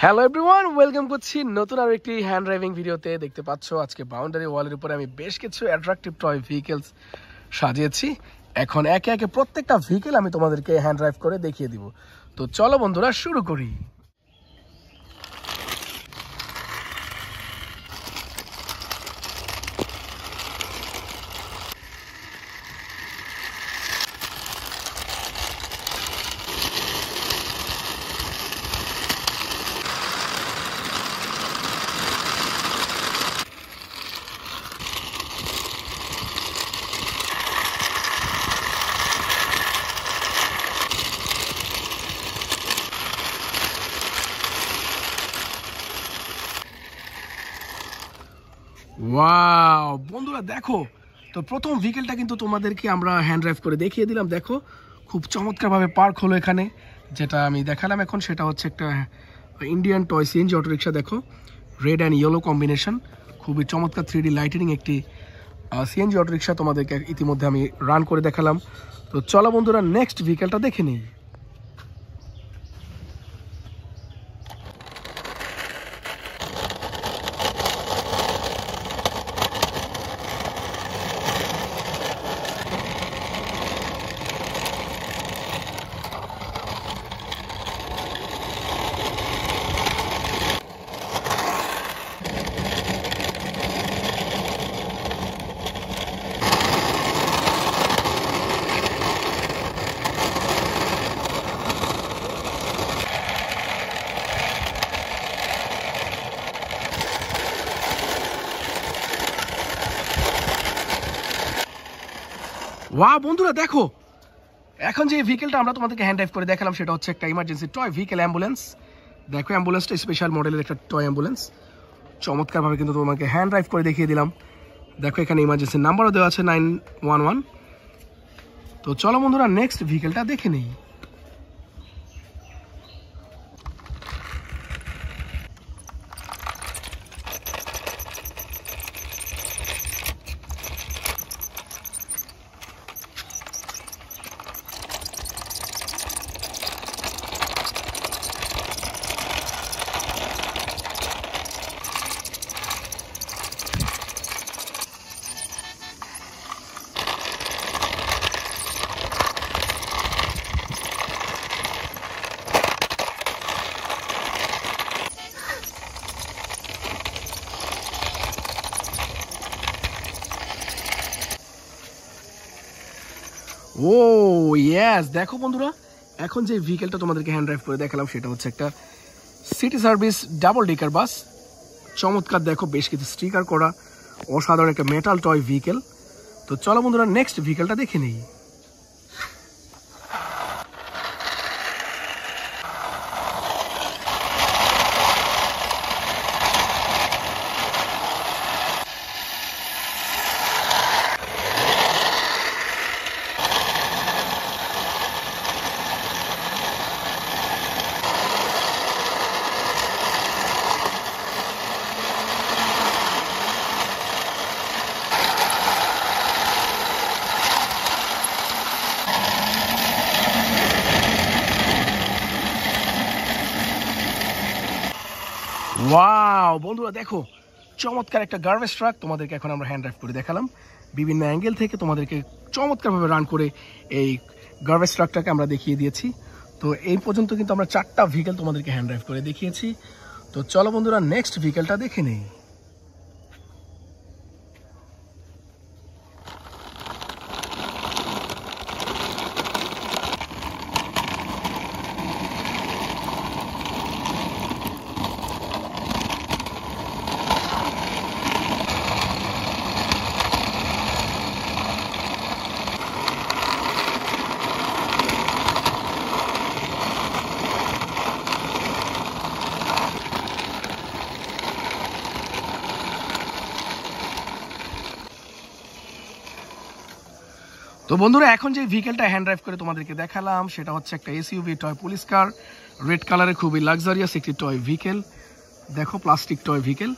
Hello everyone, welcome করছি নতুন আর একটি হ্যান্ড ড্রাইভিং ভিডিওতে। দেখতে পাচ্ছ আজকে বাউন্ডারি ওয়ালের উপরে আমি বেশ কিছু অ্যাট্রাকটিভ টয় ভেহিকেলস সাজিয়েছি। এখন একে একে প্রত্যেকটা ভেহিকেল আমি তোমাদেরকে হ্যান্ড ড্রাইভ করে দেখিয়ে দিব। তো চলো বন্ধুরা শুরু করি। ওয়াও বন্ধুরা দেখো, তো প্রথম ভেহিকেলটা কিন্তু তোমাদেরকে আমরা হ্যান্ড ড্রাইভ করে দেখিয়ে দিলাম। দেখো খুব চমৎকারভাবে পার্ক হলো এখানে। যেটা আমি দেখালাম এখন সেটা হচ্ছে একটা ইন্ডিয়ান টয় সিএনজি অটোরিকশা। দেখো রেড অ্যান্ড ইয়েলো কম্বিনেশন, খুবই চমৎকার 3D লাইটিং একটি সিএনজি অটোরিকশা তোমাদেরকে ইতিমধ্যে আমি রান করে দেখালাম। তো চলো বন্ধুরা নেক্সট ভেহিকেলটা দেখে নিই। ওয়া বন্ধুরা দেখো, এখন যে ভেহিকেলটা আমরা তোমাদেরকে হ্যান্ড ড্রাইভ করে দেখালাম সেটা হচ্ছে একটা ইমার্জেন্সি টয় ভেহিকেল অ্যাম্বুলেন্স। দেখো অ্যাম্বুলেন্সটা স্পেশাল মডেলের একটা টয় অ্যাম্বুলেন্স, চমৎকারভাবে কিন্তু তোমাকে হ্যান্ড ড্রাইভ করে দেখিয়ে দিলাম। দেখো এখানে ইমার্জেন্সি নাম্বারও দেওয়া আছে 911। তো চলো বন্ধুরা নেক্সট ভেহিকেলটা দেখে নিই। ও ইয়েস, দেখো বন্ধুরা এখন যে ভেহিকেলটা তোমাদেরকে হ্যান্ড ড্রাইভ করে দেখালাম সেটা হচ্ছে একটা সিটি সার্ভিস ডাবল ডেকার বাস। চমৎকার দেখো, বেশ কিছু স্টিকার করা অসাধারণ একটা মেটাল টয় ভেহিকেল। তো চলো বন্ধুরা নেক্সট ভেহিকেলটা দেখে নিই। ওয়াও বন্ধুরা দেখো, চমৎকার একটা গার্বেজ ট্রাক তোমাদেরকে এখন আমরা হ্যান্ড ড্রাইভ করে দেখালাম। বিভিন্ন অ্যাঙ্গেল থেকে তোমাদেরকে চমৎকারভাবে রান করে এই গার্বেজ ট্রাকটাকে আমরা দেখিয়ে দিয়েছি। তো এই পর্যন্ত কিন্তু আমরা 4টা ভেহিকেল তোমাদেরকে হ্যান্ড ড্রাইভ করে দেখিয়েছি। তো চলো বন্ধুরা নেক্সট ভেহিকেলটা দেখে নেই। তো বন্ধুরা এখন যে ভেহিকেলটা হ্যান্ড ড্রাইভ করে তোমাদেরকে দেখালাম সেটা হচ্ছে একটা এসইউভি টয় পুলিশ কার, রেড কালারে খুবই লাক্সারিয়াস একটি টয় ভেহিকেল। দেখো প্লাস্টিক টয় ভেহিকেল,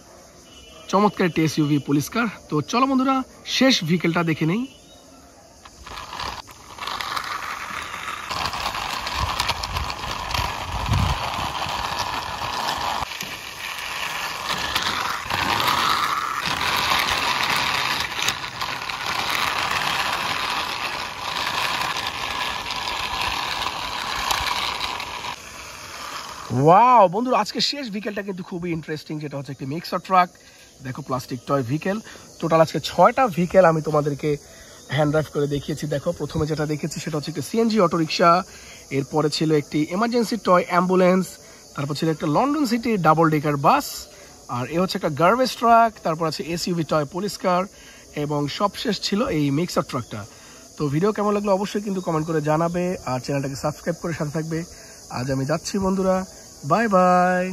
চমৎকার একটি এসইউভি পুলিশ কার। তো চলো বন্ধুরা শেষ ভেহিকেলটা দেখে নেই। ওয়াও বন্ধুরা, আজকে শেষ ভিকেলটা কিন্তু খুবই ইন্টারেস্টিং, যেটা হচ্ছে একটি মিক্সার ট্রাক। দেখো প্লাস্টিক টয় ভিকেল, টোটাল আজকে 6টা ভিকেল আমি তোমাদেরকে হ্যান্ড ড্রাইভ করে দেখিয়েছি। দেখো প্রথমে যেটা দেখেছি সেটা হচ্ছে একটি সিএনজি অটোরিকশা, এরপরে ছিল একটি এমার্জেন্সি টয় অ্যাম্বুলেন্স, তারপর ছিল একটা London city double decker bus, আর এ হচ্ছে একটা গার্বেজ ট্রাক, তারপর আছে এসইউভি টয় পুলিশ কার, এবং সবশেষ ছিল এই মিক্সার ট্রাকটা। তো ভিডিও কেমন লাগলো অবশ্যই কিন্তু কমেন্ট করে জানাবে, আর চ্যানেলটাকে সাবস্ক্রাইব করে সাথে থাকবে। আজ আমি যাচ্ছি বন্ধুরা, বাই বাই।